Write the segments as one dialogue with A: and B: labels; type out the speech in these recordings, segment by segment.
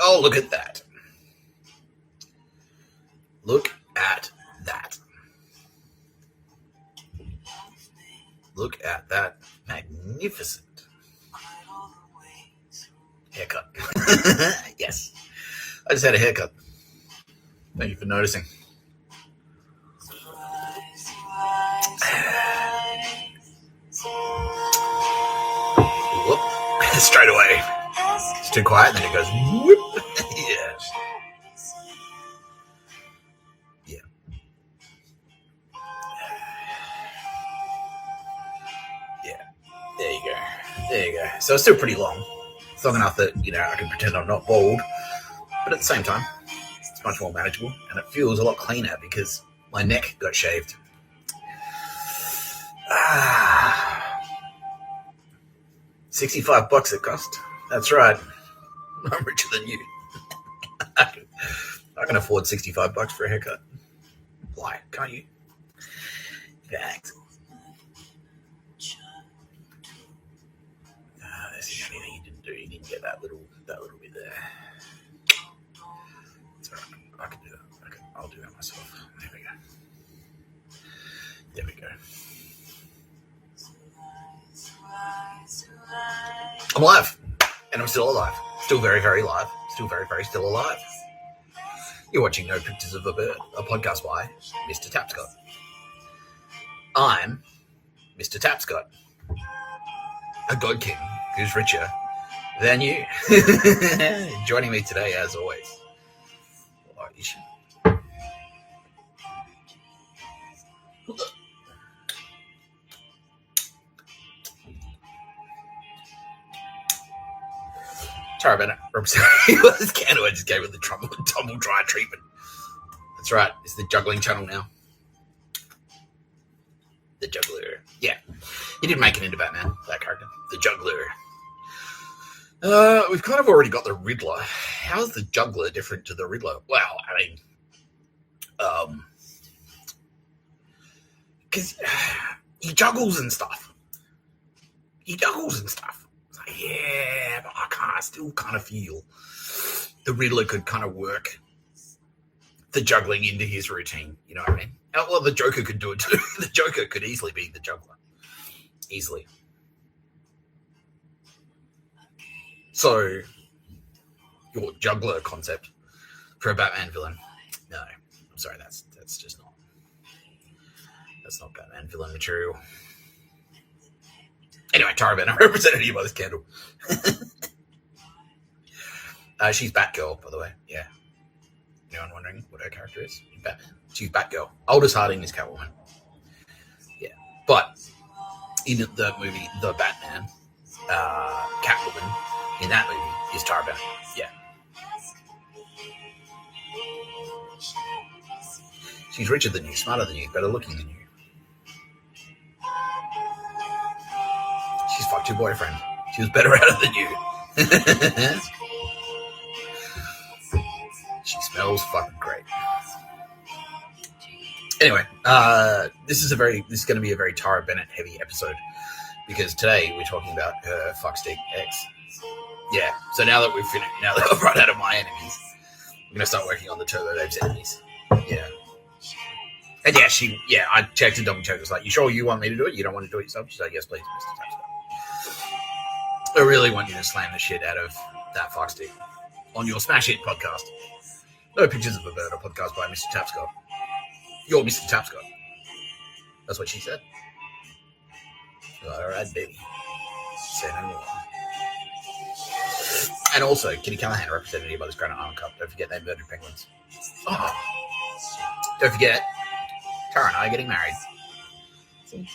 A: Oh, look at that. Look at that. Look at that magnificent haircut. Yes. I just had a haircut. Thank you for noticing. Whoop. Straight away. It's too quiet, and then it goes whoop. Yeah. Yeah. Yeah. There you go. There you go. So it's still pretty long. It's long enough that, I can pretend I'm not bald. But at the same time, it's much more manageable. And it feels a lot cleaner because my neck got shaved. $65 it cost. That's right. I'm richer than you. I can afford $65 for a haircut. Why? Can't you? Thanks. There's anything you didn't do. You didn't get that little bit there. It's all right. I can do that. I'll do that myself. There we go. There we go. I'm alive. And I'm still alive. Still very, very live. Still very, very still alive. You're watching No Pictures of a Bird, a podcast by Mr Tapscott. I'm Mr Tapscott, a god king who's richer than you. Joining me today, as always. Tara Bennett, representing this candle I just gave it the tumble dry treatment. That's right, it's the juggling channel now. The juggler. Yeah, he did make it into Batman, that character. The juggler. We've kind of already got the Riddler. How is the juggler different to the Riddler? Well, I mean, because he juggles and stuff. It's like, yeah, but I still kind of feel the Riddler could kind of work the juggling into his routine. You know what I mean? Well, the Joker could do it too. The Joker could easily be the juggler. Easily. So, your juggler concept for a Batman villain? No, I'm sorry, that's just not. That's not Batman villain material. Anyway, Tara Bennett, I'm represented here by this candle. She's Batgirl, by the way. Yeah. Anyone wondering what her character is? Batman. She's Batgirl. Aldous Harding is Catwoman. Yeah. But in the movie The Batman, Catwoman in that movie is Tara Bennett. Yeah. She's richer than you, smarter than you, better looking than you. She's fucked your boyfriend. She was better at it than you. She smells fucking great. Anyway, this is going to be a very Tara Bennett heavy episode because today we're talking about her fuckstick ex. Yeah. So now that I've run out of my enemies, I'm going to start working on the Turbo Dave's enemies. Yeah. And yeah, I checked and double checked. It was like, you sure you want me to do it? You don't want to do it yourself? She's like, yes, please, Mr. Tapscott. I really want you to slam the shit out of that fuckstick on your Smash Hit podcast. No Pictures of a Bird, a podcast by Mr. Tapscott. You're Mr. Tapscott. That's what she said. All right, baby. Say no more. And also, Kitty Callahan, represented here by this Granite Island Cup. Don't forget they murdered penguins. Oh. Don't forget, Tara and I are getting married. See?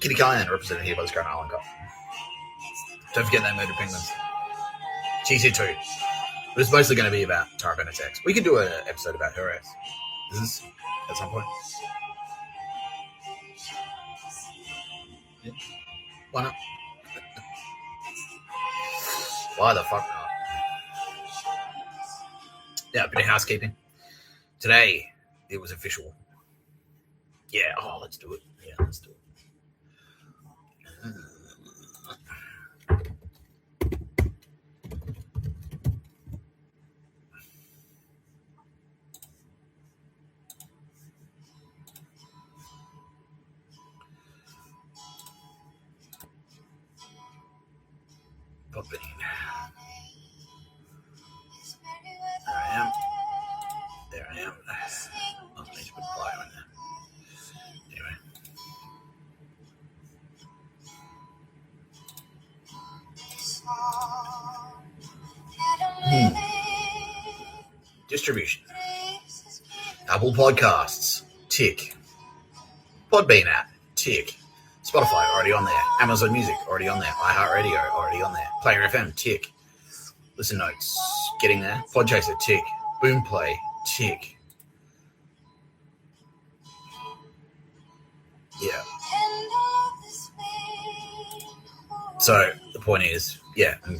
A: Kitty Callahan, represented here by this Granite Island Cup. Don't forget they murdered penguins. She's here too. But it's mostly going to be about Tara Bennett's ex. We could do an episode about her ex. Is this at some point? Yeah. Why not? Why the fuck not? Yeah, a bit of housekeeping. Today, it was official. Yeah, let's do it. Yeah, let's do it. Podbean. There I am. There I am. I need to put bio in there. Anyway. Distribution. Apple Podcasts. Tick. Podbean app. Tick. Spotify, already on there. Amazon Music, already on there. iHeartRadio, already on there. Player FM, tick. Listen Notes, getting there. Podchaser, tick. Boomplay, tick. Yeah. So the point is, yeah, I'm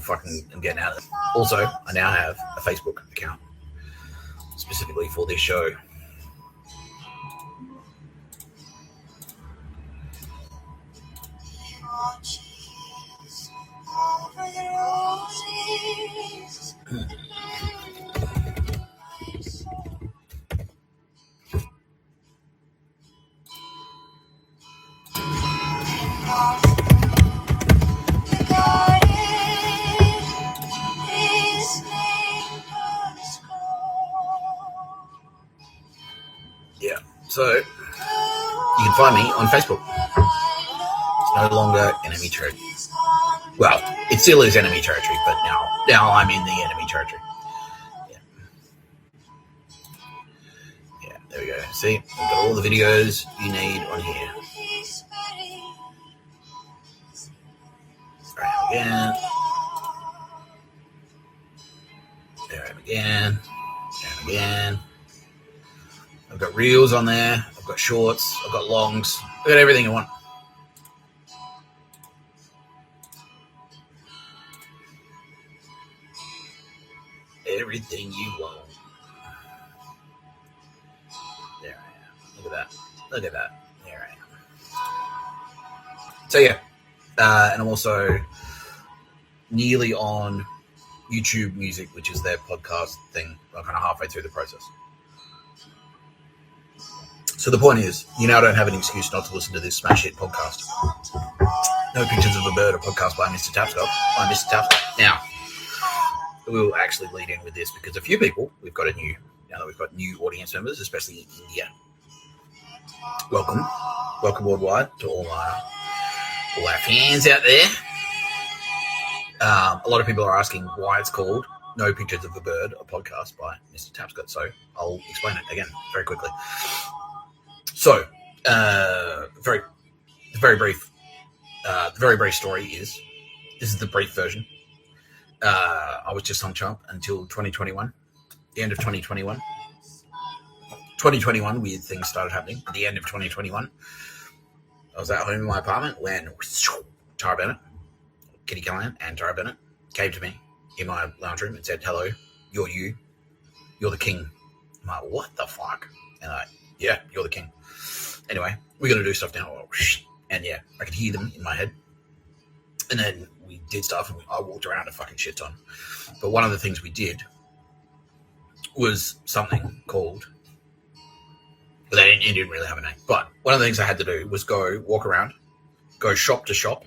A: getting out of it. Also, I now have a Facebook account specifically for this show. Yeah, so you can find me on Facebook. It's no longer enemy territory. Well, it still is enemy territory, but now I'm in the enemy territory. Yeah, there we go. See, we've got all the videos you need on here. There I am again. There I am again. There I am again. I've got reels on there. I've got shorts. I've got longs. I've got everything you want. Everything you want. There I am. Look at that. Look at that. There I am. So yeah. And I'm also nearly on YouTube Music, which is their podcast thing. I'm kind of halfway through the process. So the point is, you now don't have an excuse not to listen to this smash hit podcast. No Pictures of a Bird, a podcast by Mr Tapscott. I'm Mr Tapscott. Now, we'll actually lead in with this because a few people, now that we've got new audience members, especially in India. Welcome worldwide to all our fans out there. A lot of people are asking why it's called No Pictures of a Bird, a podcast by Mr Tapscott. So I'll explain it again very quickly. So, very brief. The very brief story is, this is the brief version. I was just on Chump until 2021, the end of 2021. 2021, weird things started happening. At the end of 2021, I was at home in my apartment when Tara Bennett, Kitty Callahan and Tara Bennett came to me in my lounge room and said, "Hello, you're the king." I'm like, "What the fuck?" And yeah, you're the king. Anyway, we're going to do stuff now. And yeah, I could hear them in my head. And then we did stuff and I walked around a fucking shit ton. But one of the things we did was something called, well, it didn't really have a name, but one of the things I had to do was go walk around, go shop to shop,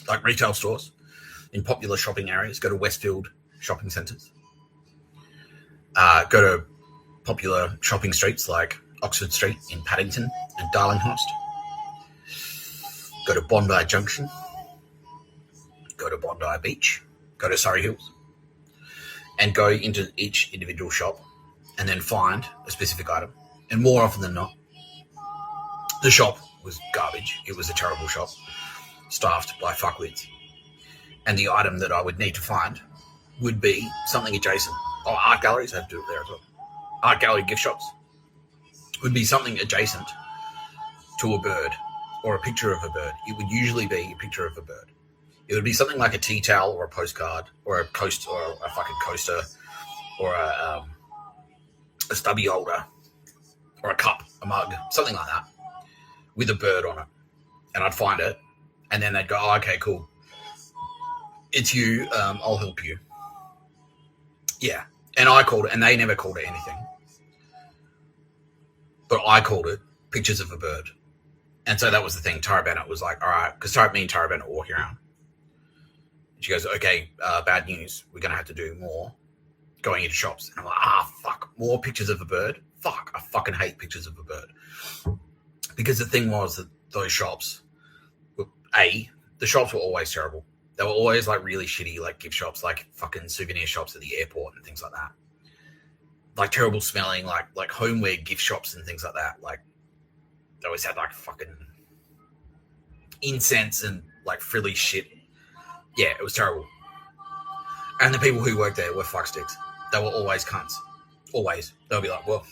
A: like retail stores in popular shopping areas, go to Westfield shopping centres, go to popular shopping streets like Oxford Street in Paddington and Darlinghurst, go to Bondi Junction, go to Bondi Beach, go to Surrey Hills, and go into each individual shop and then find a specific item. And more often than not, the shop was garbage. It was a terrible shop, staffed by fuckwits. And the item that I would need to find would be something adjacent. Oh, art galleries, I have to do it there as well. Art gallery gift shops would be something adjacent to a bird or a picture of a bird. It would usually be a picture of a bird. It would be something like a tea towel or a postcard or a coaster or a fucking coaster or a stubby holder or a cup, a mug, something like that with a bird on it. And I'd find it and then they'd go, "Oh, okay, cool. It's you. I'll help you." Yeah. And I called it, and they never called it anything. But I called it Pictures of a Bird. And so that was the thing. Tara Bennett was like, all right, because me and Tara Bennett were walking around. She goes, okay, bad news. We're going to have to do more going into shops. And I'm like, fuck, more pictures of a bird? Fuck, I fucking hate pictures of a bird. Because the thing was that those shops, the shops were always terrible. They were always like really shitty, like gift shops, like fucking souvenir shops at the airport and things like that. Like terrible smelling, like homeware gift shops and things like that. Like they always had like fucking incense and like frilly shit. Yeah, it was terrible. And the people who worked there were fucksticks. They were always cunts. Always. They'll be like, well,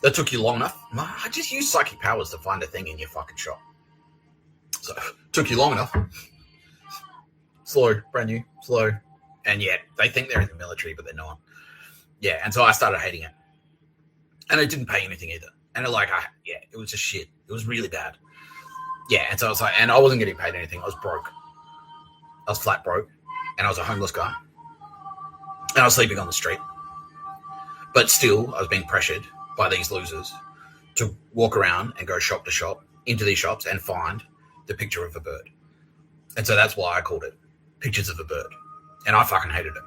A: that took you long enough. I just used psychic powers to find a thing in your fucking shop. So, took you long enough. Slow, brand new, slow. And yeah, they think they're in the military, but they're not. Yeah, and so I started hating it. And it didn't pay anything either. And it was just shit. It was really bad. Yeah, and so I was like, and I wasn't getting paid anything. I was broke. I was flat broke. And I was a homeless guy. And I was sleeping on the street. But still, I was being pressured by these losers to walk around and go shop to shop into these shops and find the picture of a bird. And so that's why I called it Pictures of a Bird. And I fucking hated it.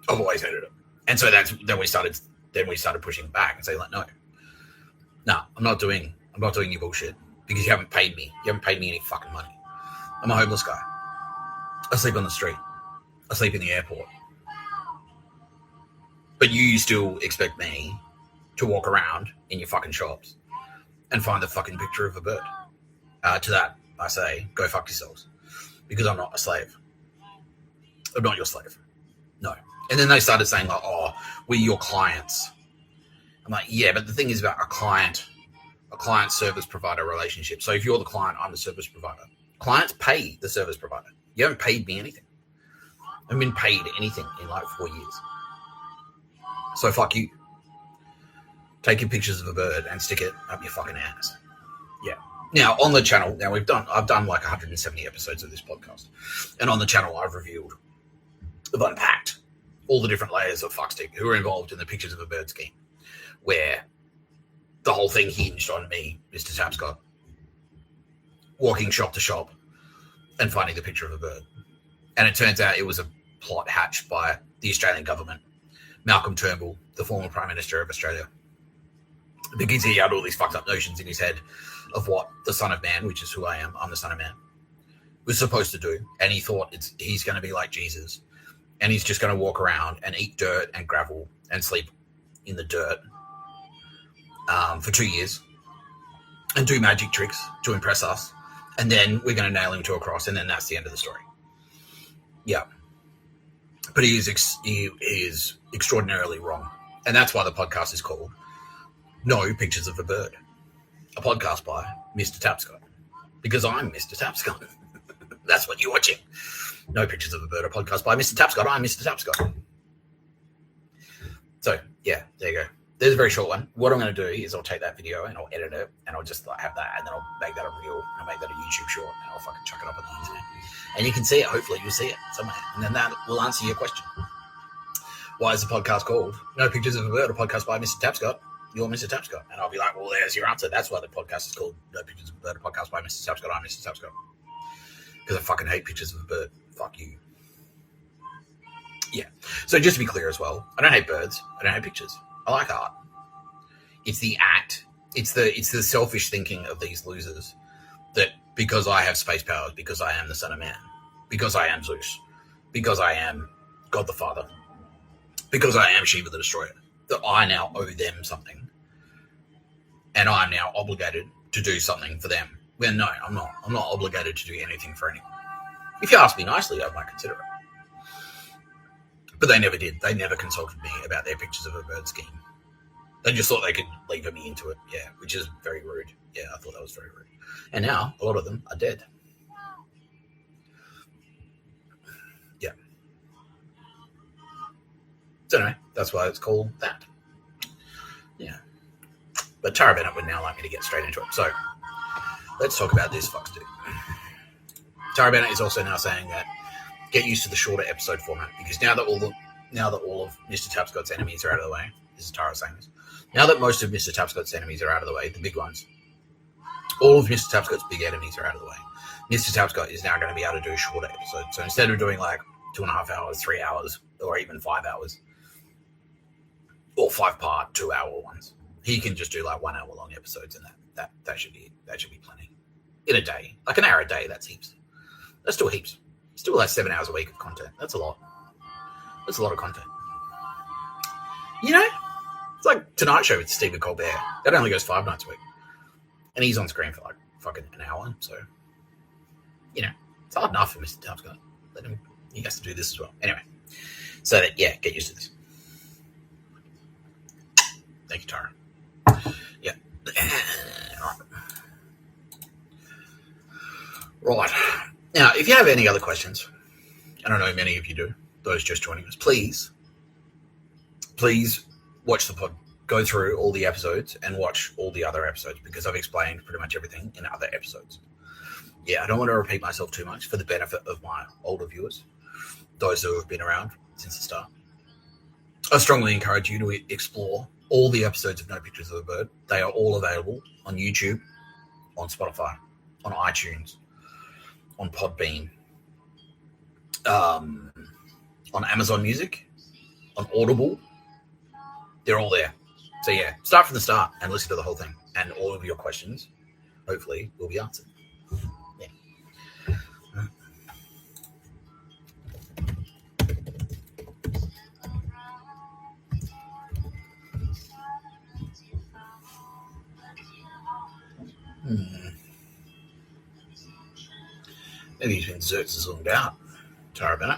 A: I've always hated it. And so then we started pushing back and saying like, no, I'm not doing your bullshit because you haven't paid me. You haven't paid me any fucking money. I'm a homeless guy. I sleep on the street. I sleep in the airport. But you still expect me to walk around in your fucking shops and find the fucking picture of a bird. To that, I say, go fuck yourselves. Because I'm not a slave. I'm not your slave. No. And then they started saying, like, oh, we're your clients. I'm like, yeah, but the thing is about a client service provider relationship. So if you're the client, I'm the service provider. Clients pay the service provider. You haven't paid me anything. I haven't been paid anything in like 4 years. So fuck you. Take your pictures of a bird and stick it up your fucking ass. Yeah. Now on the channel, I've done like 170 episodes of this podcast. And on the channel I've unpacked all the different layers of fuckstick who are involved in the pictures of a bird scheme. Where the whole thing hinged on me, Mr. Tapscott, walking shop to shop and finding the picture of a bird. And it turns out it was a plot hatched by the Australian government, Malcolm Turnbull, the former Prime Minister of Australia, because he had all these fucked up notions in his head of what the Son of Man, which is who I am, I'm the Son of Man, was supposed to do. And he thought he's going to be like Jesus. And he's just going to walk around and eat dirt and gravel and sleep in the dirt for 2 years and do magic tricks to impress us. And then we're going to nail him to a cross. And then that's the end of the story. Yeah. But he is extraordinarily wrong. And that's why the podcast is called No Pictures of a Bird. A podcast by Mr. Tapscott. Because I'm Mr. Tapscott. That's what you're watching. No Pictures of a Bird, a podcast by Mr. Tapscott. I'm Mr. Tapscott. So, yeah, there you go. There's a very short one. What I'm going to do is I'll take that video and I'll edit it and I'll just have that and then I'll make that a reel and I'll make that a YouTube short and I'll fucking chuck it up on the internet. And you can see it. Hopefully you'll see it somewhere. And then that will answer your question. Why is the podcast called No Pictures of a Bird, a podcast by Mr. Tapscott? You're Mr. Tapscott. And I'll be like, well, there's your answer. That's why the podcast is called No Pictures of a Bird, a podcast by Mr. Tapscott. I'm Mr. Tapscott. Because I fucking hate pictures of a bird. Fuck you. Yeah. So just to be clear as well, I don't hate birds. I don't hate pictures. I like art. It's the act. It's the selfish thinking of these losers that because I have space powers, because I am the Son of Man, because I am Zeus, because I am God the Father, because I am Shiva the Destroyer, that I now owe them something. And I'm now obligated to do something for them. Well, no, I'm not. I'm not obligated to do anything for anyone. If you ask me nicely, I might consider it. But they never did. They never consulted me about their pictures of a bird scheme. They just thought they could lever me into it. Yeah, which is very rude. Yeah, I thought that was very rude. And now, a lot of them are dead. Yeah. So anyway, that's why it's called that. Yeah. But Tara Bennett would now like me to get straight into it. So, let's talk about this fuckstick. Tara Bennett is also now saying that get used to the shorter episode format because now that all of Mr. Tapscott's enemies are out of the way, this is Tara saying this. Now that most of Mr. Tapscott's enemies are out of the way, the big ones, all of Mr. Tapscott's big enemies are out of the way. Mr. Tapscott is now going to be able to do shorter episodes. So instead of doing like 2.5 hours, 3 hours, or even 5 hours, or 5-part 2-hour ones, he can just do like 1 hour long episodes, and that should be plenty in a day. Like an hour a day, that's heaps. That's still heaps. Still like 7 hours a week of content. That's a lot. That's a lot of content. You know, it's like Tonight Show with Stephen Colbert. That only goes 5 nights a week, and he's on screen for like fucking an hour. So, you know, it's hard enough for Mr. Tapscott. Let him. He has to do this as well. Anyway, so that, yeah, get used to this. Thank you, Tara. Yeah. Right. Now, if you have any other questions, I don't know many of you do, those just joining us, please watch the pod, go through all the episodes and watch all the other episodes, because I've explained pretty much everything in other episodes. Yeah, I don't want to repeat myself too much for the benefit of my older viewers, those who have been around since the start. I strongly encourage you to explore all the episodes of No Pictures of a Bird. They are all available on YouTube, on Spotify, on iTunes, on Podbean, on Amazon Music, on Audible. They're all there. So yeah, start from the start and listen to the whole thing, and all of your questions, hopefully, will be answered. Yeah. Maybe he's been zoomed out. Tara Bennett.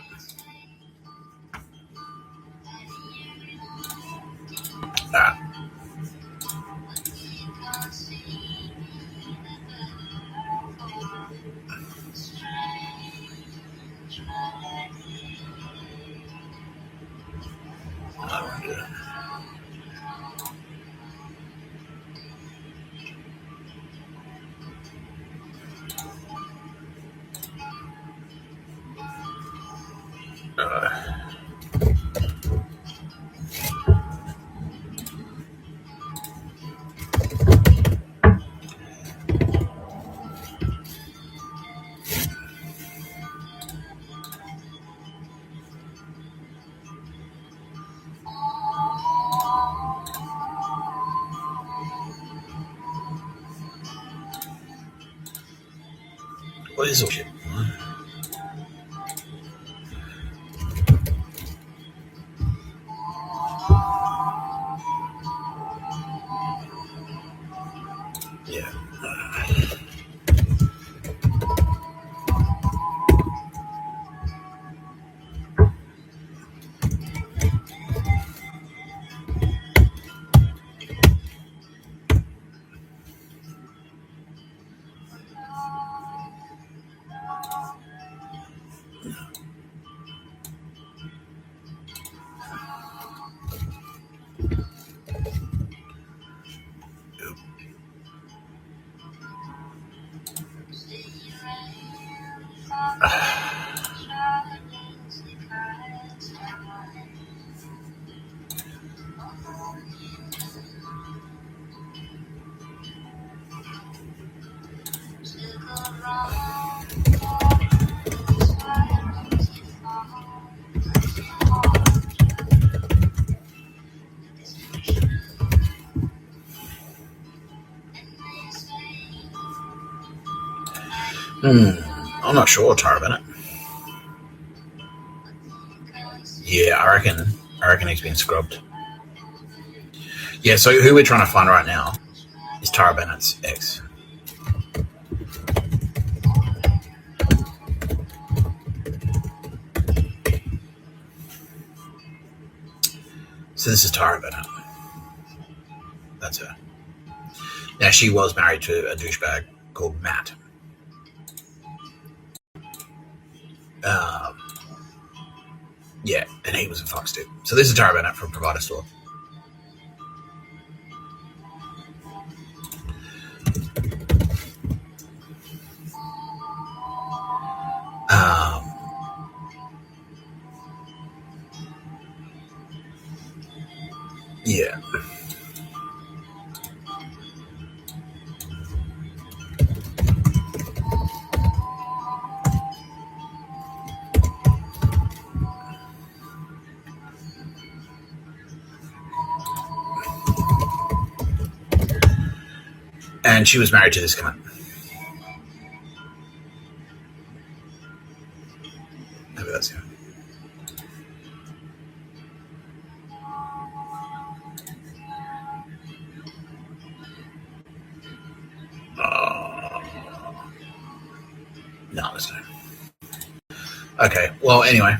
A: What is all shit? Yeah. I'm not sure, Tara Bennett. Yeah, I reckon he's been scrubbed. Yeah, so who we're trying to find right now is Tara Bennett's ex. So this is Tara Bennett. That's her. Now, she was married to a douchebag called Matt. Yeah, and he was a fuckstick. So this is Tara Bennett from Provider Store. Yeah. And she was married to this cunt. Maybe that's him. No, there's no. Okay, well, anyway.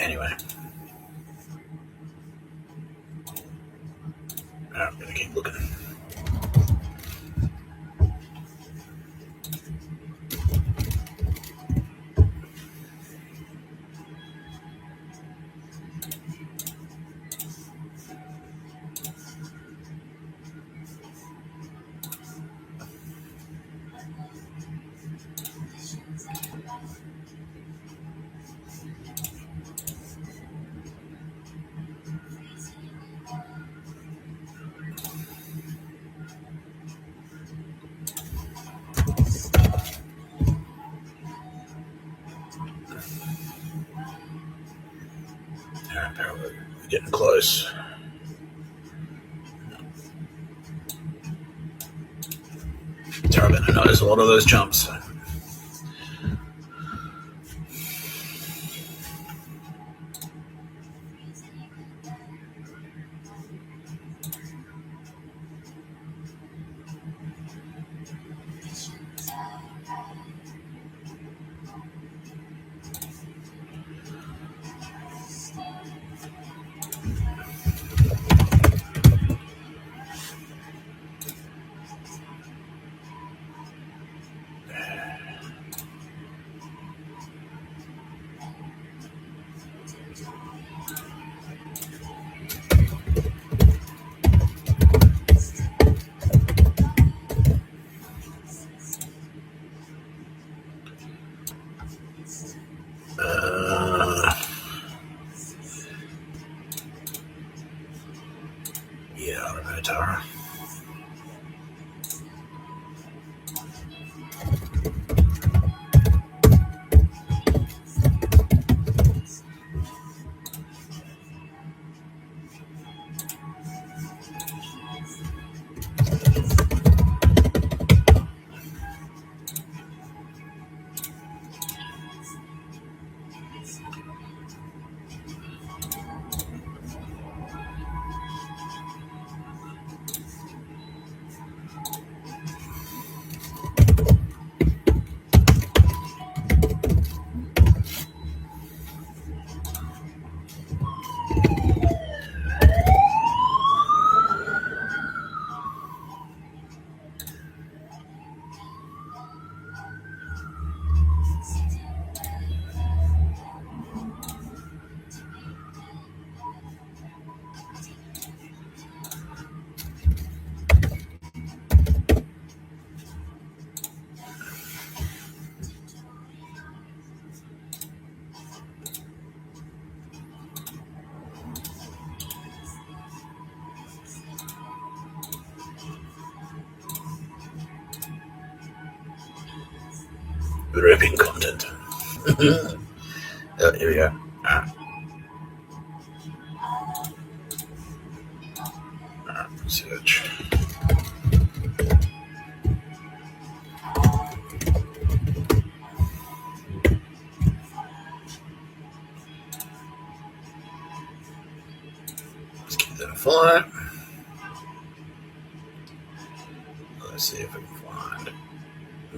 A: Anyway. I'm going to keep looking. We're getting close. Tara Bennett knows a lot of those jumps. Yeah, I don't know, Tara. Ripping content. Here we go. Search. Let's keep that a follow. Let's see if we can find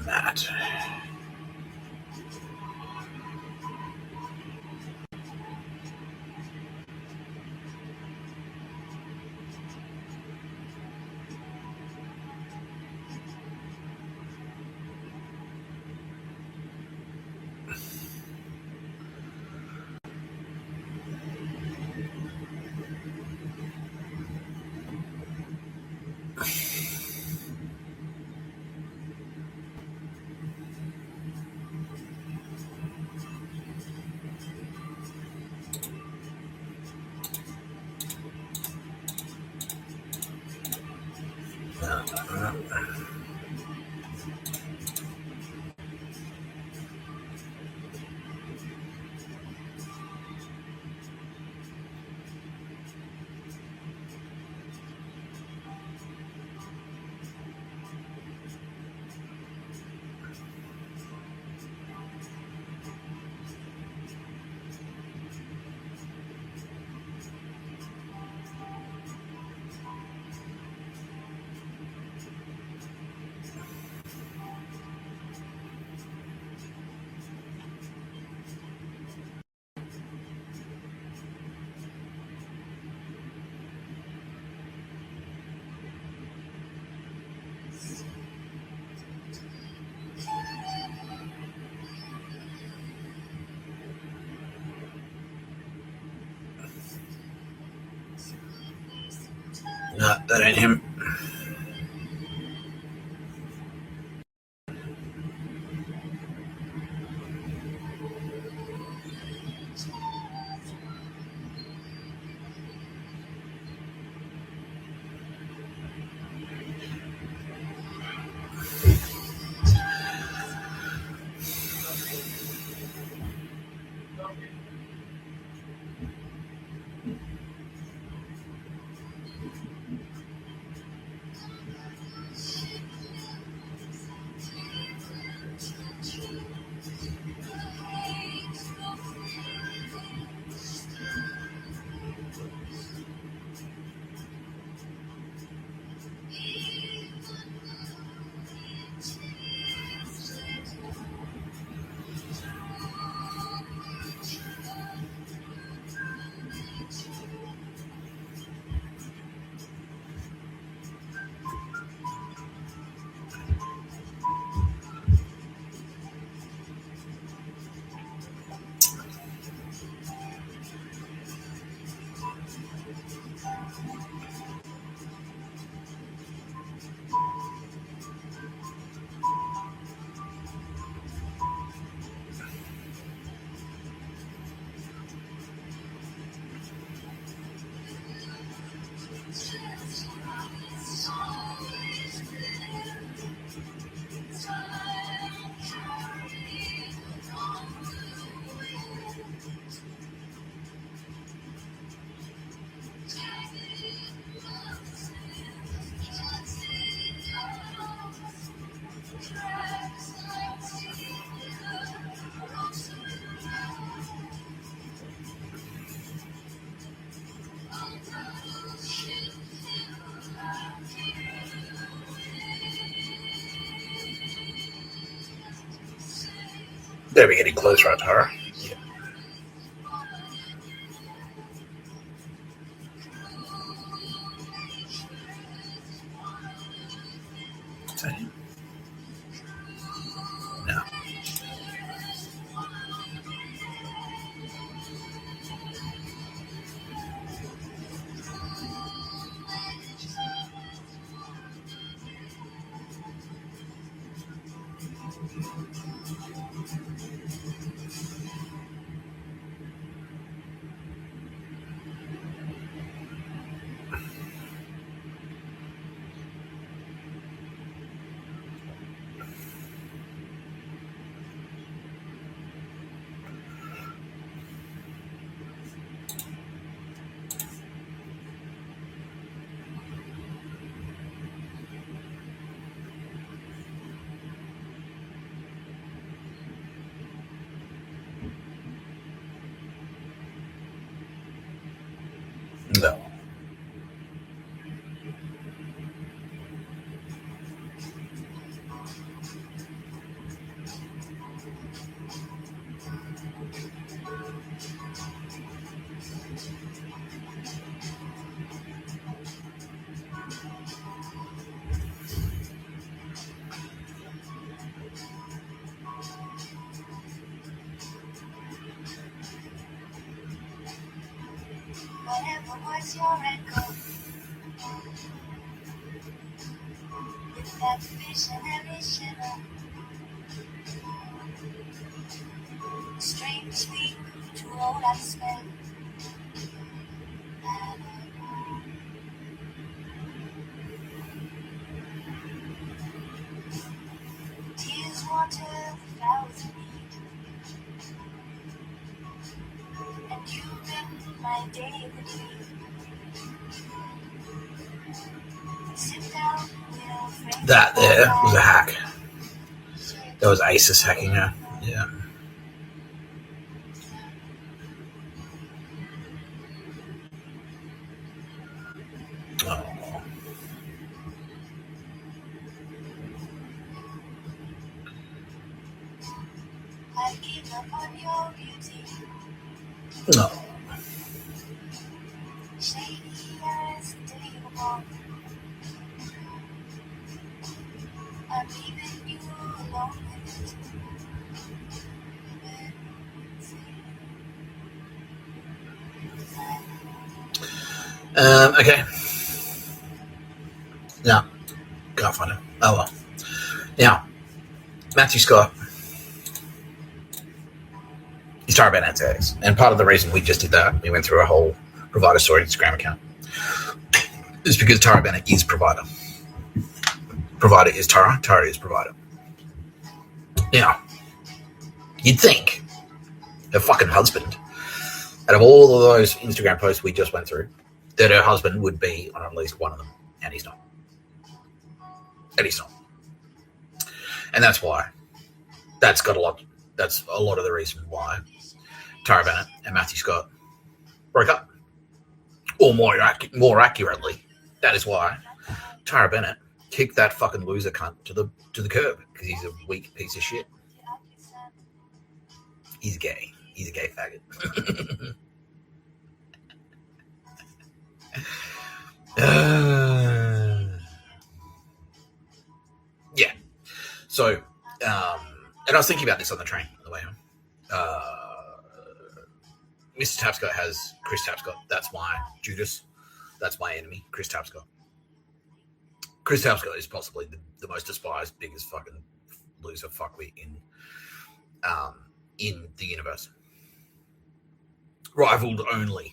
A: Matt. No, that ain't him. There, we're getting closer, Tara. Yeah. Is that him? No. No.
B: Whatever was your angle, with that visionary shiver, strangely to all I spent. day with you. Sit down, we'll frame
A: That there was a hack.
B: share
A: That was Asus hacking her. Yeah. Oh.
B: I give up on your beauty.
A: No.
B: Shady as day walk. I'm leaving you alone with it.
A: Okay. Now, can't find it. Oh well. Now, Matthew Scott is Tara Bennett's ex, and part of the reason we just did that, we went through a whole provider story Instagram account, is because Tara Bennett is provider. Provider is Tara. Tara is provider. Now, you'd think her fucking husband, out of all of those Instagram posts we just went through, that her husband would be on at least one of them, and he's not. And he's not. And that's why. That's a lot of the reason why Tara Bennett and Matthew Scott broke up. Or more accurately, that is why Tara Bennett kicked that fucking loser cunt to the curb, because he's a weak piece of shit. He's gay. He's a gay faggot. Yeah. So, and I was thinking about this on the train on the way home. Mr Tapscott has Chris Tapscott. That's my Judas. That's my enemy, Chris Tapscott. Chris Tapscott is possibly the most despised, biggest fucking loser fuckwit in the universe. Rivaled only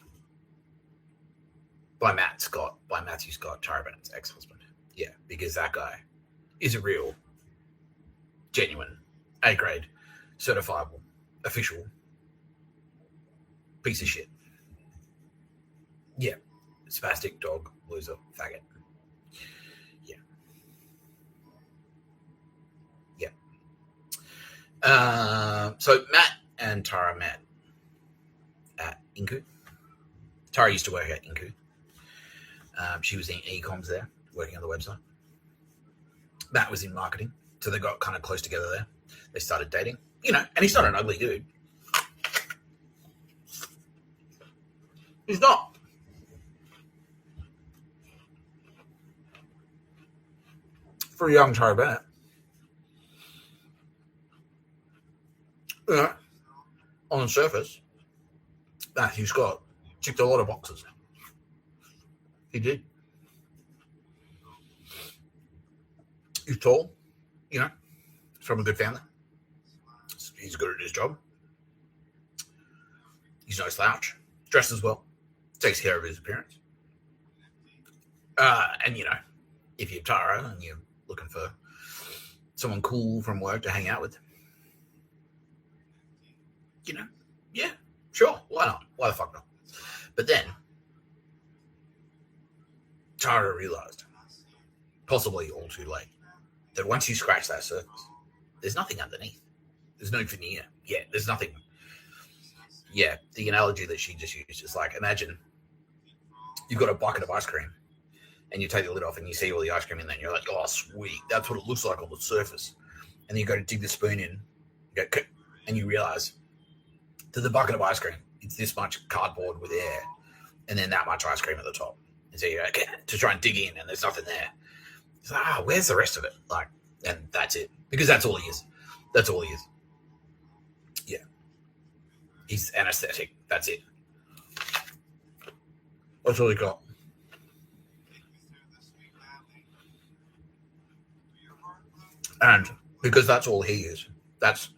A: by Matthew Scott, Tara Bennett's ex-husband. Yeah, because that guy is a real, genuine, A-grade, certifiable, official piece of shit. Yeah. Spastic, dog, loser, faggot. Yeah. Yeah. So Matt and Tara met at Inku. Tara used to work at Inku. She was in e-coms there, working on the website. Matt was in marketing, so they got kind of close together there. They started dating, and he's not an ugly dude. He's not. For a young Tara Bennett. On the surface, Matthew Scott ticked a lot of boxes. He did. He's tall, from a good family. He's good at his job. He's no slouch. Dresses well. Takes care of his appearance. And, if you're Tara and you're looking for someone cool from work to hang out with, yeah, sure. Why not? Why the fuck not? But then, Tara realized, possibly all too late, that once you scratch that surface, there's nothing underneath. There's no veneer. Yeah, there's nothing. Yeah, the analogy that she just used is like, imagine you've got a bucket of ice cream and you take the lid off and you see all the ice cream in there and you're like, oh, sweet. That's what it looks like on the surface. And then you go to dig the spoon in, and you realize that the bucket of ice cream, it's this much cardboard with air and then that much ice cream at the top. And so you're like, to try and dig in and there's nothing there. It's like, where's the rest of it? And that's it. Because that's all he is. That's all he is. Yeah. He's anesthetic. That's it. That's all he got. And because that's all he is, that's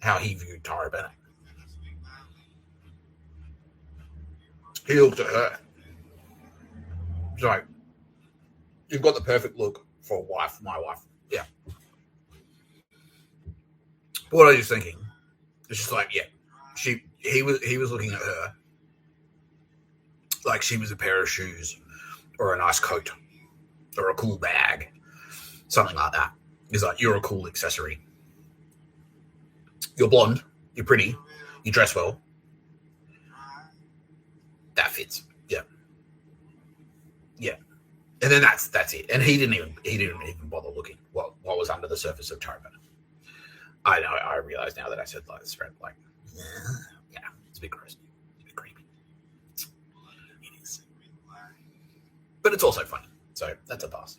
A: how he viewed Tara Bennett. He looked at her. He's like, you've got the perfect look for a wife, my wife. Yeah. But what I was thinking, it's just like, yeah, he was looking at her like she was a pair of shoes or a nice coat or a cool bag, something like that. He's like, you're a cool accessory. You're blonde, you're pretty, you dress well. That fits. Yeah. Yeah. And then that's it. And he didn't even bother looking what was under the surface of Tara Bennett. I know, I realize now that I said like spread, like, yeah, it's a bit gross. It's a bit creepy. It is. But it's also funny. So that's a pass.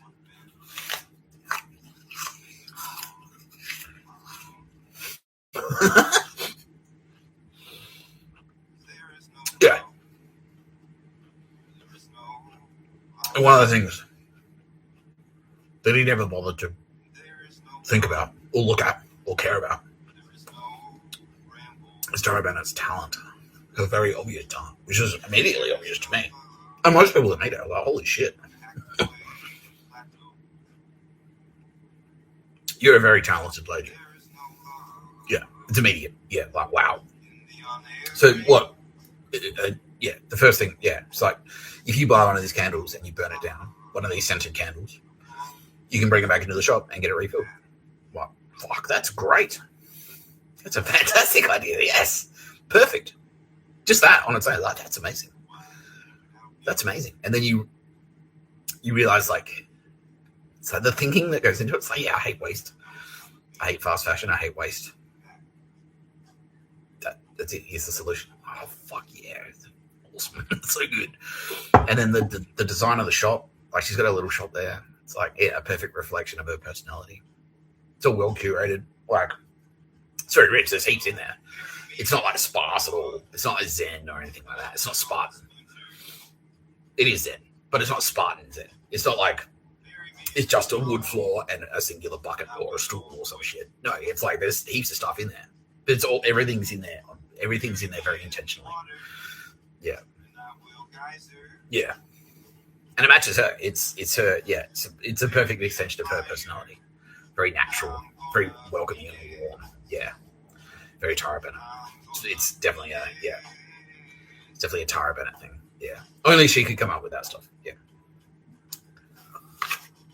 A: Yeah. And one of the things that he never bothered to think about or look at or care about is Tara Bennett's talent. Her very obvious talent, which is immediately obvious to me. And most people that meet her are like, holy shit. You're a very talented lady. Yeah, it's immediate. Yeah, like, wow. So what? Yeah, the first thing, yeah, it's like if you buy one of these candles and you burn it down, one of these scented candles, you can bring it back into the shop and get it refilled. Well, fuck, that's great. That's a fantastic idea. Yes, perfect. Just that on its own, like, that's amazing. That's amazing. And then you realize, like, so the thinking that goes into it, it's like, yeah, I hate waste. I hate fast fashion. I hate waste. That's it. Here's the solution. Oh, fuck yeah. It's awesome. It's so good. And then the design of the shop, like, she's got a little shop there. It's like, yeah, a perfect reflection of her personality. It's all well curated. Like, it's very rich. There's heaps in there. It's not like sparse at all. It's not like Zen or anything like that. It's not Spartan. It is Zen, but it's not Spartan Zen. It's not like it's just a wood floor and a singular bucket or a stool or some shit. No, it's like there's heaps of stuff in there. But it's all, everything's in there. Everything's in there very intentionally. Yeah. Yeah. And it matches her. It's her. Yeah. It's a perfect extension of her personality. Very natural. Very welcoming and warm. Yeah. Very Tara Bennett. It's definitely It's definitely a Tara Bennett thing. Yeah. Only she could come up with that stuff. Yeah.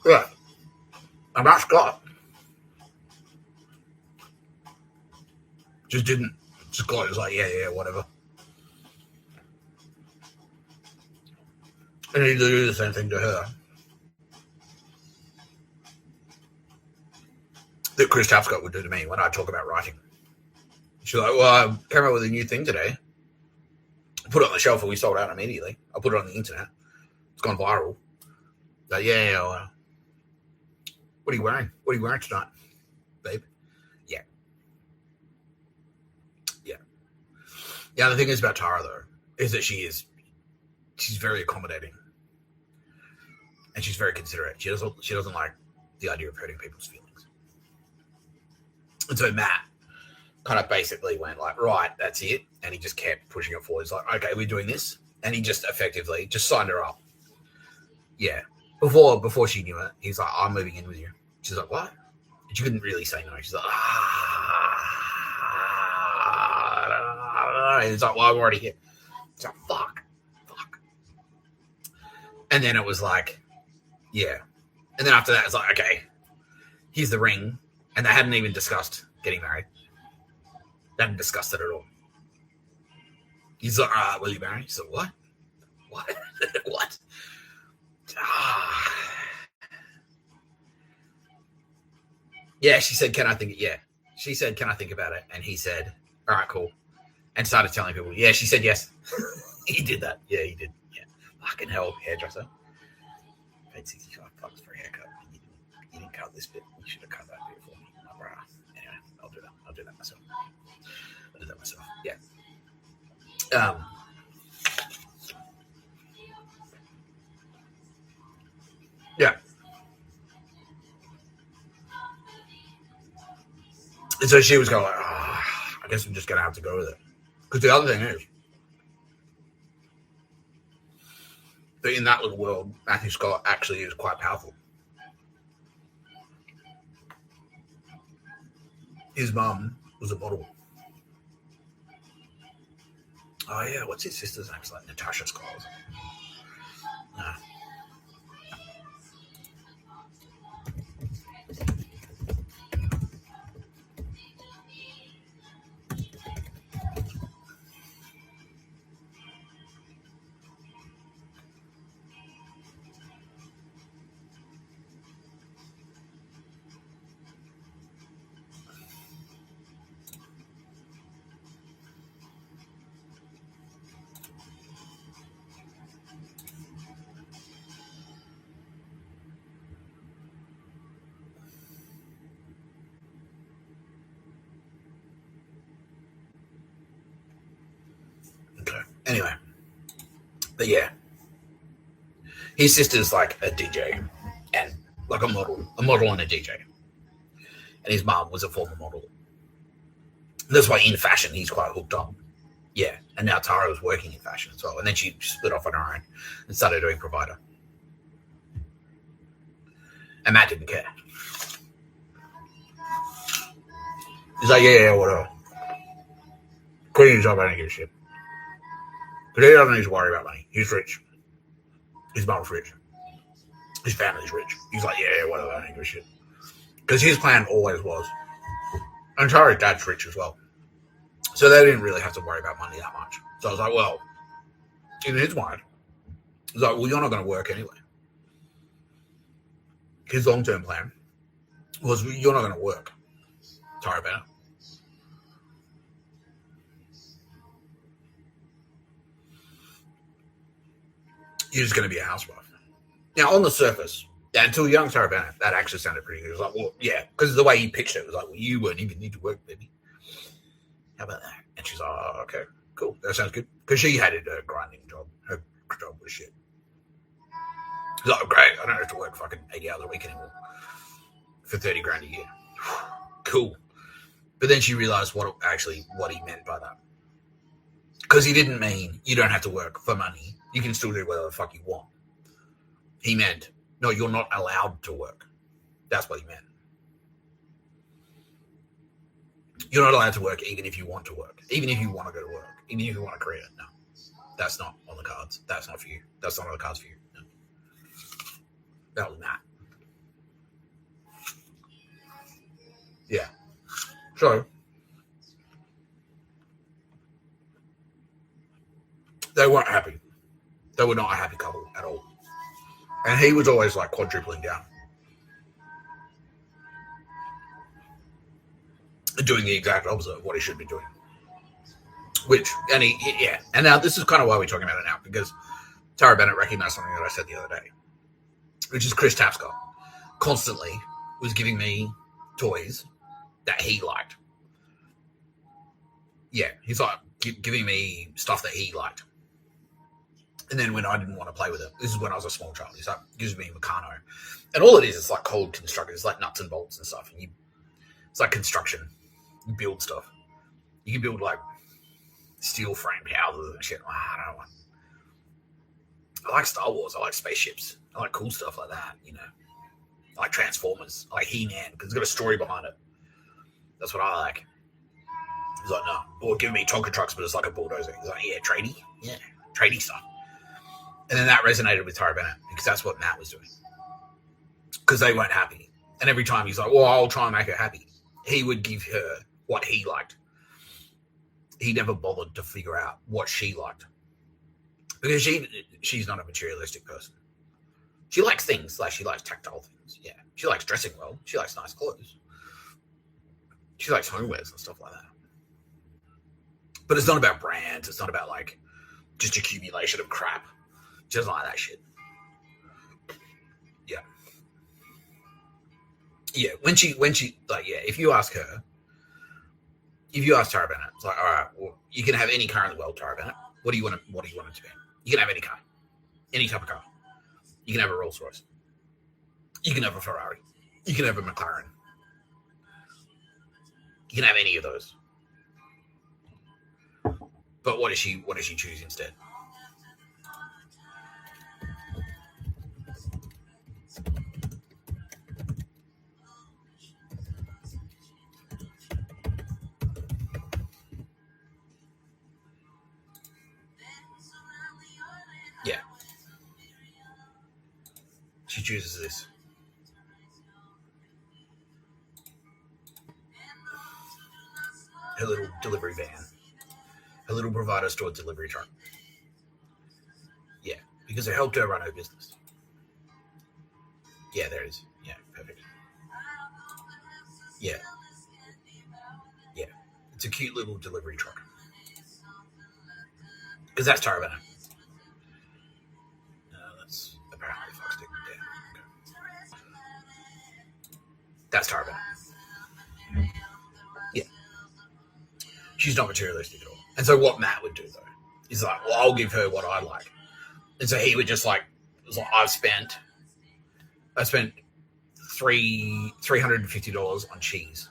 A: Right. And that Scott just didn't. Scott was like, yeah, whatever. And he did the same thing to her. That Chris Tapscott would do to me when I talk about writing. She's like, well, I came up with a new thing today. I put it on the shelf and we sold out immediately. I put it on the internet. It's gone viral. Like, yeah. What are you wearing? What are you wearing tonight, babe? Yeah. Yeah, the thing is about Tara, though, is that she's very accommodating. And she's very considerate. She doesn't like the idea of hurting people's feelings. And so Matt kind of basically went like, right, that's it. And he just kept pushing it forward. He's like, okay, we're doing this. And he just effectively just signed her up. Yeah. Before she knew it, he's like, I'm moving in with you. She's like, what? And she couldn't really say no. She's like, and he's like, well, I'm already here. She's like, fuck. And then it was like, yeah. And then after that, it's like, okay, here's the ring. And they hadn't even discussed getting married. They hadn't discussed it at all. He's like, all right, will you marry? She's like, what? What? Yeah, she said, can I think? Yeah. She said, can I think about it? And he said, all right, cool. And started telling people, yeah, she said yes. He did that. Yeah, he did. Yeah. Fucking hell, hairdresser. Paid $65 for a haircut. You didn't cut this bit. You should have cut that bit for me. Anyway, I'll do that. I'll do that myself. Yeah. Yeah. And so she was going like, I guess I'm just going to have to go with it. Because the other thing is that in that little world, Matthew Scott actually is quite powerful. His mum was a model. Oh yeah, what's his sister's name? It's like Natasha Scott. No. Okay. Anyway, but yeah, his sister's like a DJ and like a model and a DJ, and his mum was a former model. That's why in fashion he's quite hooked up. Yeah, and now Tara was working in fashion as well, and then she split off on her own and started doing Provider. And Matt didn't care. He's like, yeah, whatever. Couldn't talk about any good shit. Because he doesn't need to worry about money. He's rich. His mum's rich. His family's rich. He's like, yeah, whatever, I don't give a shit. Because his plan always was. And Tara's dad's rich as well. So they didn't really have to worry about money that much. So I was like, well, in his mind, he's like, well, you're not going to work anyway. His long-term plan was, you're not going to work, Tara Bennett. You're just going to be a housewife. Now, on the surface, until young Tara Bennett, that actually sounded pretty good. It was like, well, yeah, because the way he pitched it was like, well, you wouldn't even need to work, baby. How about that? And she's like, oh, okay, cool. That sounds good. Because she hated her grinding job. Her job was shit. She's like, great, I don't have to work fucking 80 hours a week anymore for 30 grand a year. Cool. But then she realized what he meant by that. Because he didn't mean you don't have to work for money. You can still do whatever the fuck you want. He meant, no, you're not allowed to work. That's what he meant. You're not allowed to work even if you want to work. Even if you want to go to work. Even if you want a career. No. That's not on the cards. That's not for you. That's not on the cards for you. No. That was Matt. Yeah. So, they weren't happy. They were not a happy couple at all. And he was always like quadrupling down. Doing the exact opposite of what he should be doing. And now this is kind of why we're talking about it now, because Tara Bennett recognized something that I said the other day, which is Chris Tapscott constantly was giving me toys that he liked. Yeah, he's like giving me stuff that he liked. And then when I didn't want to play with it, this is when I was a small child, he's like, gives me Meccano. And all it is, it's like cold construction. It's like nuts and bolts and stuff. And it's like construction. You build stuff. You can build like steel framed houses and shit. I don't know. I like Star Wars. I like spaceships. I like cool stuff like that, you know. I like Transformers. I like He-Man because it's got a story behind it. That's what I like. He's like, no. Or give me Tonka trucks, but it's like a bulldozer. He's like, yeah, tradie. Yeah, tradie stuff. And then that resonated with Tara Bennett because that's what Matt was doing. Because they weren't happy. And every time he's like, well, I'll try and make her happy. He would give her what he liked. He never bothered to figure out what she liked. Because she's not a materialistic person. She likes things, like she likes tactile things. Yeah. She likes dressing well. She likes nice clothes. She likes homewares and stuff like that. But it's not about brands. It's not about like just accumulation of crap. She doesn't like that shit. Yeah. Yeah. When she like, yeah, if you ask Tara Bennett, it's like, all right, well, you can have any car in the world, Tara Bennett. What do you want it to be? You can have any car. Any type of car. You can have a Rolls Royce. You can have a Ferrari. You can have a McLaren. You can have any of those. But what does she choose instead? She chooses this. Her little delivery van. Her little provider store delivery truck. Yeah, because it helped her run her business. Yeah, there it is. Yeah, perfect. Yeah. Yeah. It's a cute little delivery truck. Because that's Tara Bennett. That's apparently Foxstick. Yeah. Okay. That's Tara Bennett. Yeah. She's not materialistic at all. And so what Matt would do, though, is like, well, I'll give her what I like. And so he would just like, it was like I spent $350 on cheese.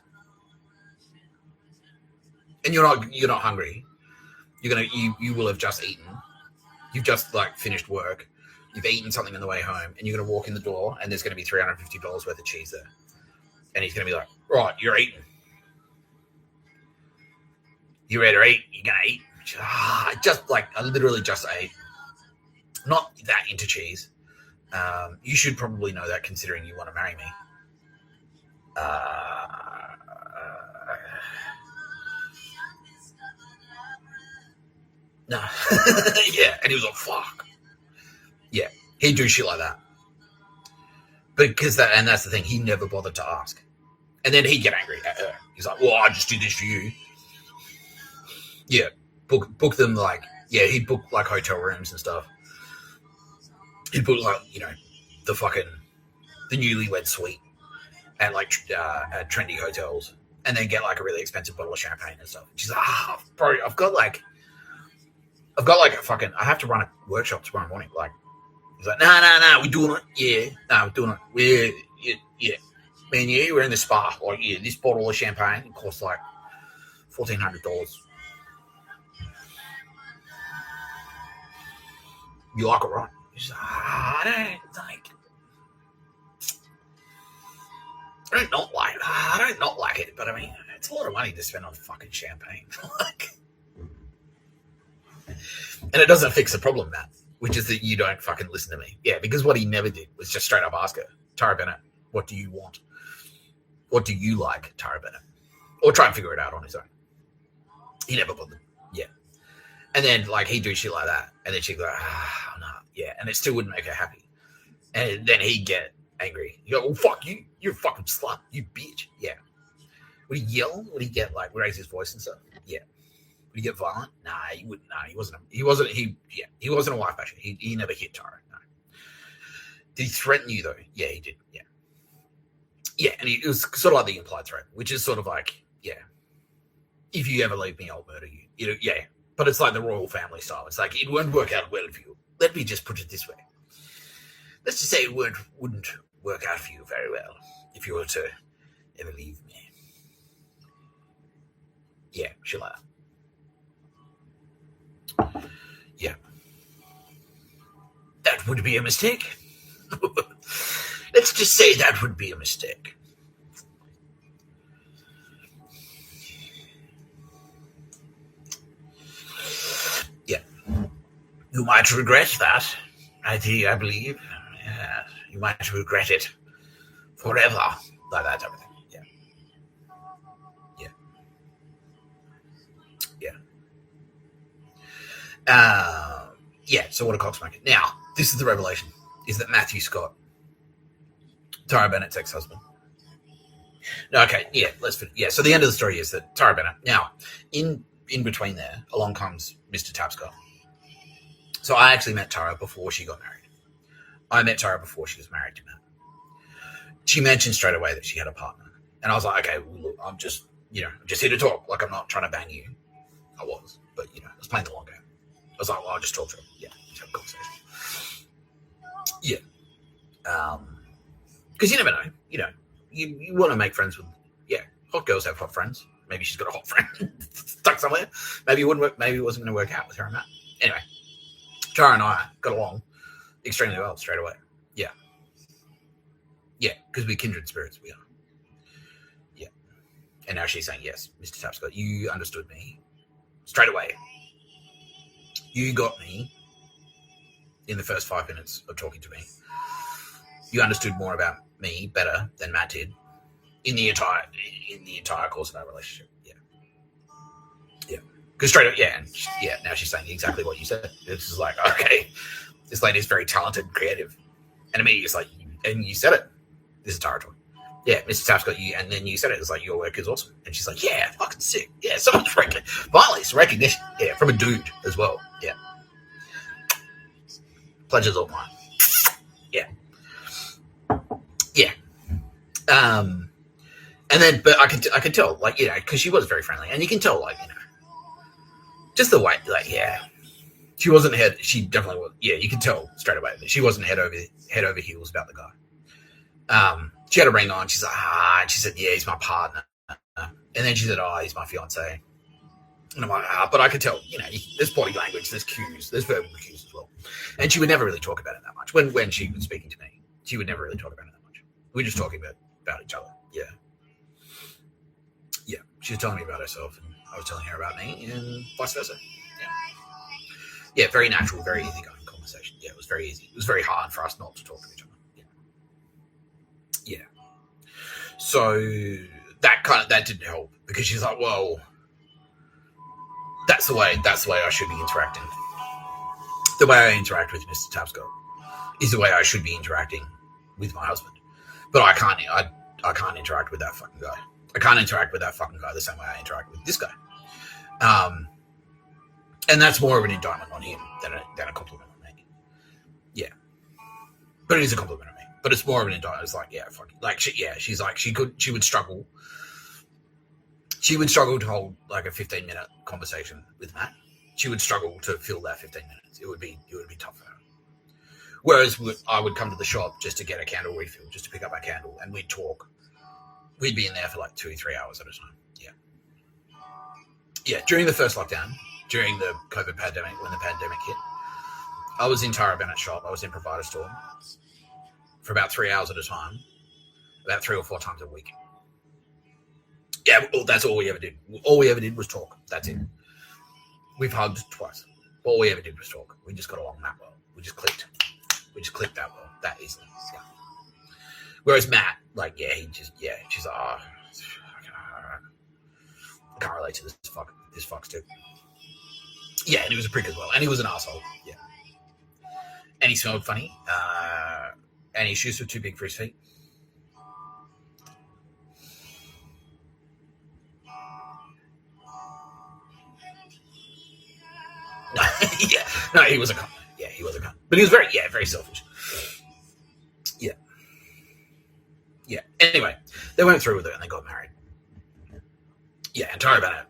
A: And you're not hungry. You will have just eaten. You've just like finished work. You've eaten something on the way home, and you're gonna walk in the door, and there's gonna be $350 worth of cheese there. And he's gonna be like, right, you're eating. You ready to eat? You're gonna eat. I literally just ate. Not that into cheese. You should probably know that, considering you want to marry me. No. Yeah, and he was like, fuck. Yeah, he'd do shit like that. And that's the thing, he never bothered to ask. And then he'd get angry at her. He's like, well, I just did this for you. Yeah, book them like, yeah, he'd book like hotel rooms and stuff. He'd book like, the newlywed suite at like at trendy hotels, and then get like a really expensive bottle of champagne and stuff. And she's like, bro, I've got like I have to run a workshop tomorrow morning. Like, he's like, no, we're doing it. Yeah, no, we're doing it. Yeah. Man, yeah, we're in the spa. Like, yeah, this bottle of champagne costs like $1,400. You like it, right? She's like, I don't not like it, but I mean, it's a lot of money to spend on fucking champagne. And it doesn't fix the problem, Matt, which is that you don't fucking listen to me. Yeah, because what he never did was just straight up ask her, Tara Bennett, what do you want? What do you like, Tara Bennett? Or try and figure it out on his own. He never bothered. Yeah. And then, like, he'd do shit like that. And then she'd go, no. Yeah. And it still wouldn't make her happy. And then he'd get angry. You go, well, fuck you. You're a fucking slut. You bitch. Yeah. Would he yell? Would he get, like, raise his voice and stuff? Yeah. Would he get violent? Nah, he wouldn't. Nah, he wasn't a wife basher. He never hit Tara. No. Did he threaten you, though? Yeah, he did. Yeah. Yeah, and it was sort of like the implied threat, which is sort of like, yeah, if you ever leave me, I'll murder you. Yeah. But it's like the royal family style. It's like, it won't work out well for you. Let me just put it this way. Let's just say it wouldn't work out for you very well if you were to ever leave me. Yeah, shit like that. Yeah. That would be a mistake. Let's just say that would be a mistake. Yeah. You might regret that, I believe. Yeah. You might regret it forever. Like that type of thing. Yeah. Yeah. Yeah. Yeah, so what a cocksmaker. Now, this is the revelation, is that Matthew Scott, Tara Bennett's ex-husband. No, okay, yeah, so the end of the story is that Tara Bennett, now, in between there, along comes Mr. Tapscott. So I actually met Tara before she got married. I met Tara before she was married to Matt. She mentioned straight away that she had a partner. And I was like, okay, well, look, I'm just here to talk. Like, I'm not trying to bang you. I was, but, I was playing the long game. I was like, well, I'll just talk to her. Yeah, just have a conversation. Yeah. Because you never know. You want to make friends with, hot girls have hot friends. Maybe she's got a hot friend stuck somewhere. Maybe it wouldn't work. Maybe it wasn't going to work out with her and Matt. Anyway, Tara and I got along extremely well straight away. Yeah. Yeah, because we're kindred spirits. We are. Yeah. And now she's saying, yes, Mr. Tapscott, you understood me straight away. You got me in the first 5 minutes of talking to me. You understood more about me better than Matt did in the entire course of our relationship. Yeah. Because straight up, now she's saying exactly what you said. It's just like, okay, this lady is very talented and creative. And immediately it's like, and you said it. This is territory. Yeah, Mr. Tapscott, and then you said it. It's like, your work is awesome. And she's like, yeah, fucking sick. Yeah, so much recognition. Finally, it's recognition. Yeah, from a dude as well. Yeah. Pleasure's all mine. Yeah. Yeah. And then, but I could tell, like, because she was very friendly. And you can tell, like, just the way, like, she wasn't she definitely was. Yeah, you can tell straight away that she wasn't head over heels about the guy. She had a ring on. She's like, and she said, yeah, he's my partner. And then she said, oh, he's my fiance. And I'm like, but I could tell, there's body language, there's cues, there's verbal cues as well. And she would never really talk about it that much. When she was speaking to me, she would never really talk about it that much. We were just talking about each other. Yeah. Yeah. She was telling me about herself, and I was telling her about me, and vice versa. Yeah, very natural, very easygoing conversation. Yeah, it was very easy. It was very hard for us not to talk to each other. Yeah. So that didn't help, because she's like, well, that's the way I should be interacting. The way I interact with Mr. Tapscott is the way I should be interacting with my husband. But I can't interact with that fucking guy. I can't interact with that fucking guy the same way I interact with this guy. And that's more of an indictment on him than a compliment on me. Yeah. But it is a compliment on me. But it's more of an indictment. It's like, yeah, fuck. Like, she's like, she would struggle. She would struggle to hold like a 15-minute conversation with Matt. She would struggle to fill that 15 minutes. It would be tough for her. Whereas I would come to the shop just to get a candle refill, just to pick up a candle, and we'd talk. We'd be in there for like 2 or 3 hours at a time. Yeah. Yeah. During the first lockdown, during the COVID pandemic, when the pandemic hit, I was in Tara Bennett's shop. I was in Provider Store for about 3 hours at a time, about 3 or 4 times a week. Yeah, that's all we ever did. All we ever did was talk. That's it. We've hugged twice. All we ever did was talk. We just got along that well. We just clicked that well, that easily. Yeah. Whereas Matt, like, she's like, I can't relate to this fuck stick. Yeah, and he was a prick as well. And he was an asshole. Yeah. And he smelled funny. And his shoes were too big for his feet. Yeah. No, he was a cunt. Yeah, he was a cunt. But he was very selfish. Yeah. Yeah. Anyway, they went through with it and they got married. Yeah, and Tara Bennett,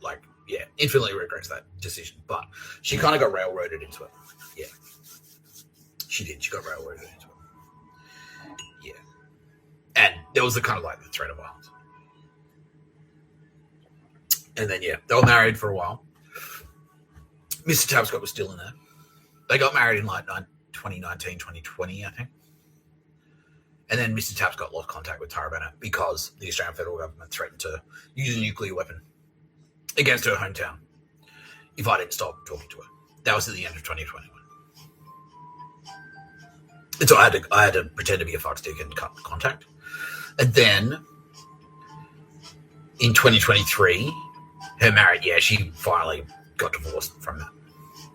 A: infinitely regrets that decision. But she kind of got railroaded into it. Yeah. She did. She got railroaded into it. Yeah. And there was the kind of like the threat of violence. And then, they were married for a while. Mr. Tapscott was still in there. They got married in like 2019, 2020, I think. And then Mr. Tapscott lost contact with Tara Bennett because the Australian federal government threatened to use a nuclear weapon against her hometown if I didn't stop talking to her. That was at the end of 2021. And so I had to pretend to be a fuckstick and cut contact. And then in 2023, her marriage, she finally got divorced from that.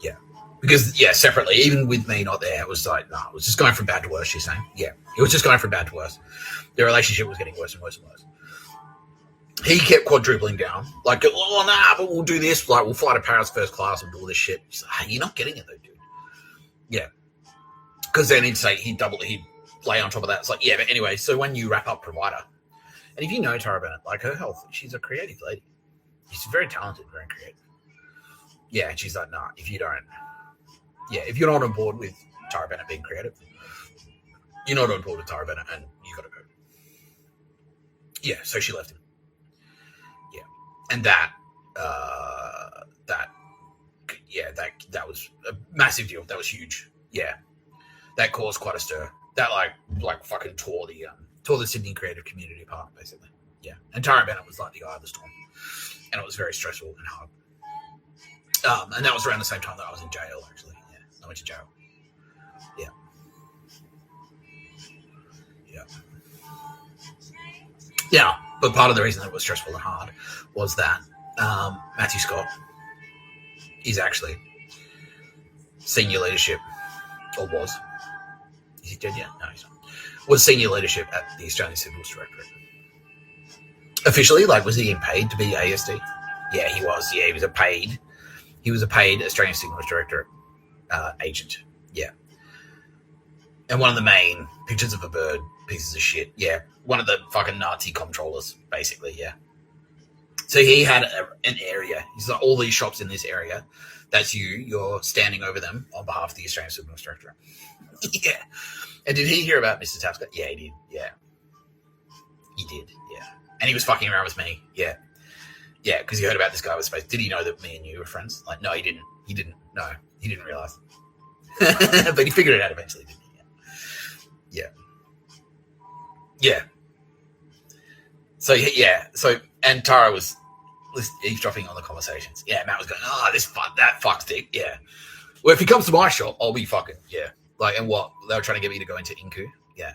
A: Yeah. Because, separately, even with me not there, it was like, it was just going from bad to worse, she's saying. Yeah. It was just going from bad to worse. Their relationship was getting worse and worse and worse. He kept quadrupling down. Like, but we'll do this. Like, we'll fly to Paris first class and do all this shit. He's like, hey, you're not getting it though, dude. Yeah. Because then he'd lay on top of that. It's like, but anyway, so when you wrap up Provider, and if you know Tara Bennett, like her health, she's a creative lady. She's very talented, very creative. Yeah, and she's like, if you don't, if you're not on board with Tara Bennett being creative, you're not on board with Tara Bennett, and you got to go. Yeah, so she left him. Yeah, and that was a massive deal. That was huge. Yeah, that caused quite a stir. That like fucking tore the Sydney creative community apart, basically. Yeah, and Tara Bennett was like the eye of the storm, and it was very stressful and hard. And that was around the same time that I was in jail, actually. Yeah, I went to jail. Yeah. Yeah, but part of the reason that it was stressful and hard was that Matthew Scott is actually senior leadership, or was. Is he dead yet? No, he's not. Was senior leadership at the Australian Signals Directorate. Officially, like, was he getting paid to be ASD? Yeah, he was. Yeah, he was a paid Australian Signals Directorate agent. Yeah. And one of the main pictures of a bird, pieces of shit. Yeah. One of the fucking Nazi comptrollers, basically. Yeah. So he had an area. He's like, all these shops in this area. That's you. You're standing over them on behalf of the Australian Signals Directorate. Yeah. And did he hear about Mr Tapscott? Yeah, he did. Yeah. He did. Yeah. And he was fucking around with me. Yeah. Yeah, because he heard about this guy with space. Did he know that me and you were friends? Like, no, he didn't. He didn't. No, he didn't realize. But he figured it out eventually, didn't he? Yeah. Yeah. So, yeah. So, and Tara was eavesdropping on the conversations. Yeah, Matt was going, that fuck stick. Yeah. Well, if he comes to my shop, I'll be fucking, yeah. Like, and what? They were trying to get me to go into Inku. Yeah.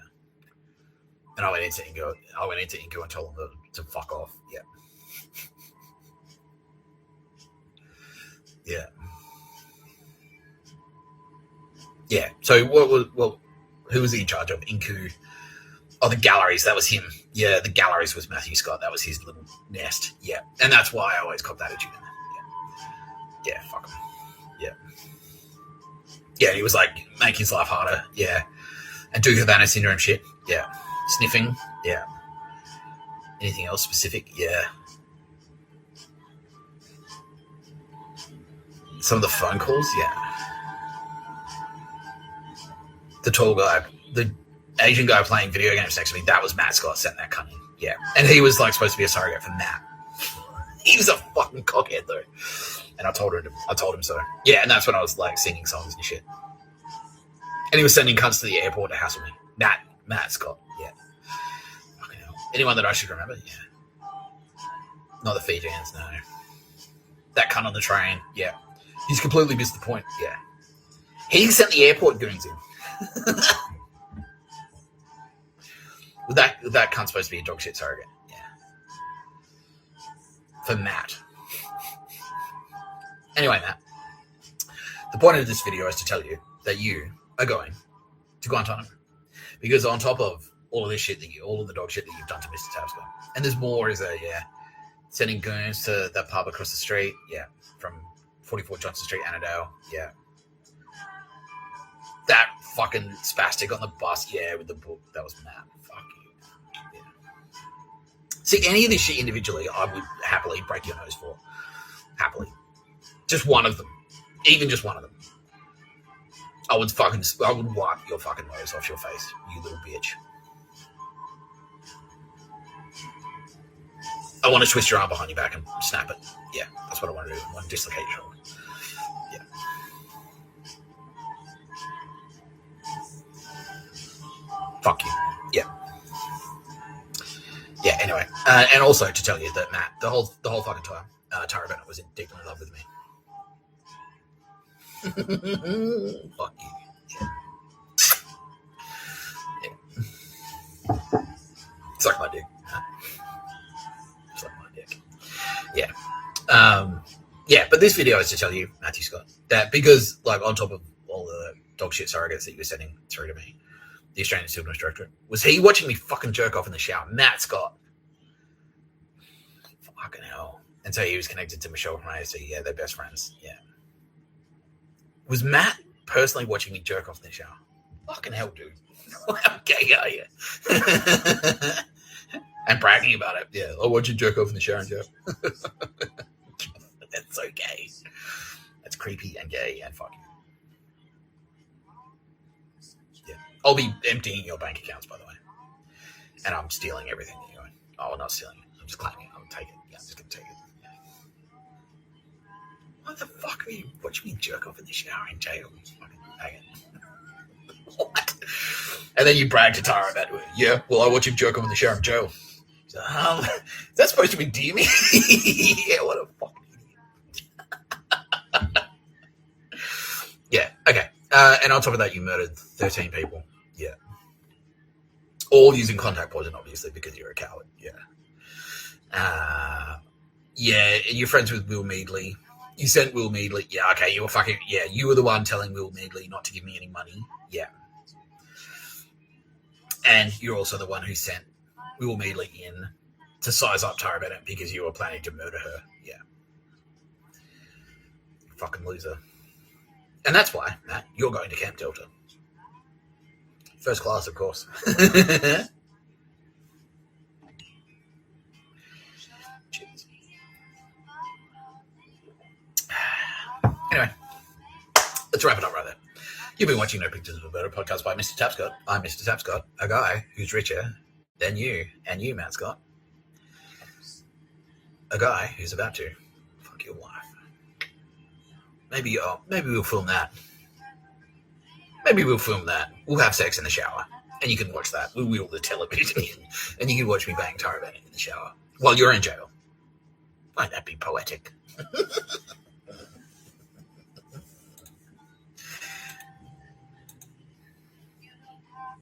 A: And I went into Inku and told them to fuck off. Yeah. Yeah. Yeah. So who was he in charge of? Inku. Oh, the galleries. That was him. Yeah, the galleries was Matthew Scott. That was his little nest. Yeah. And that's why I always copped that attitude. Yeah. Yeah, fuck him. Yeah. Yeah, he was like, make his life harder. Yeah. And do Havana syndrome shit. Yeah. Sniffing. Yeah. Anything else specific? Yeah. Some of the phone calls, yeah. The tall guy, the Asian guy playing video games next to me, that was Matt Scott sent that cunt in. Yeah. And he was like supposed to be a surrogate for Matt. He was a fucking cockhead though. And I told him so. Yeah, and that's when I was like singing songs and shit. And he was sending cunts to the airport to hassle me. Matt Scott, yeah. Fucking hell. Anyone that I should remember, yeah. Not the Fijians, no. That cunt on the train, yeah. He's completely missed the point. Yeah. He sent the airport goons in. that cunt's supposed to be a dog shit surrogate. Yeah. For Matt. Anyway, Matt. The point of this video is to tell you that you are going to Guantanamo. Because on top of all of this shit all of the dog shit that you've done to Mr. Tapscott, and there's more, is there, yeah. Sending goons to that pub across the street, yeah. From 44 Johnson Street, Annandale, yeah. That fucking spastic on the bus, yeah, with the book, that was Matt. Fuck you. Yeah. See, any of this shit individually, I would happily break your nose for. Happily. Just one of them. Even just one of them. I would wipe your fucking nose off your face, you little bitch. I want to twist your arm behind your back and snap it. Yeah, that's what I want to do. I want to dislocate your shoulder. Yeah. Fuck you. Yeah. Yeah, anyway. And also to tell you that, Matt, the whole fucking time, Tara Bennett was deeply in love with me. Fuck you. Yeah. Yeah. Suck my dick. Suck my dick. Yeah. Yeah, but this video is to tell you, Matthew Scott, that because, like, on top of all the dog shit surrogates that you were sending through to me, the Australian Signals Directorate, was he watching me fucking jerk off in the shower? Matt Scott. Fucking hell. And so he was connected to Michelle from ASC. Yeah, they're best friends. Yeah. Was Matt personally watching me jerk off in the shower? Fucking hell, dude. How gay are you? And bragging about it. Yeah, I watch you jerk off in the shower and Joe. That's so gay. That's creepy and gay and fucking. Yeah. I'll be emptying your bank accounts, by the way. And I'm stealing everything that you own. Oh, I'm not stealing it. I'm just claiming it. I'm taking it. Yeah, I'm just going to take it. Yeah. What the fuck are you watching me jerk off in the shower in jail? Fucking hang it. What? And then you brag to Tara about it. Yeah, well, I watch him jerk off in the shower in jail. So, is that supposed to endear me? Yeah, what a fucking idiot. Yeah, okay. And on top of that, you murdered 13 people. Yeah. all using contact poison, obviously, because you're a coward. Yeah, you're friends with Will Meadley. You sent Will Meadley. Yeah, okay, you were the one telling Will Meadley not to give me any money. Yeah. And you're also the one who sent Will Meadley in to size up Tara Bennett because you were planning to murder her. Yeah. Fucking loser. And that's why, Matt, you're going to Camp Delta. First class, of course. Anyway, let's wrap it up right there. You've been watching No Pictures of a Murder podcast by Mr. Tapscott. I'm Mr. Tapscott, a guy who's richer than you and you, Matt Scott. A guy who's about to fuck your wife. Maybe we'll film that. We'll have sex in the shower, and you can watch that. We'll wheel the television in, and you can watch me bang Tara Bennett in the shower while you're in jail. Won't that be poetic?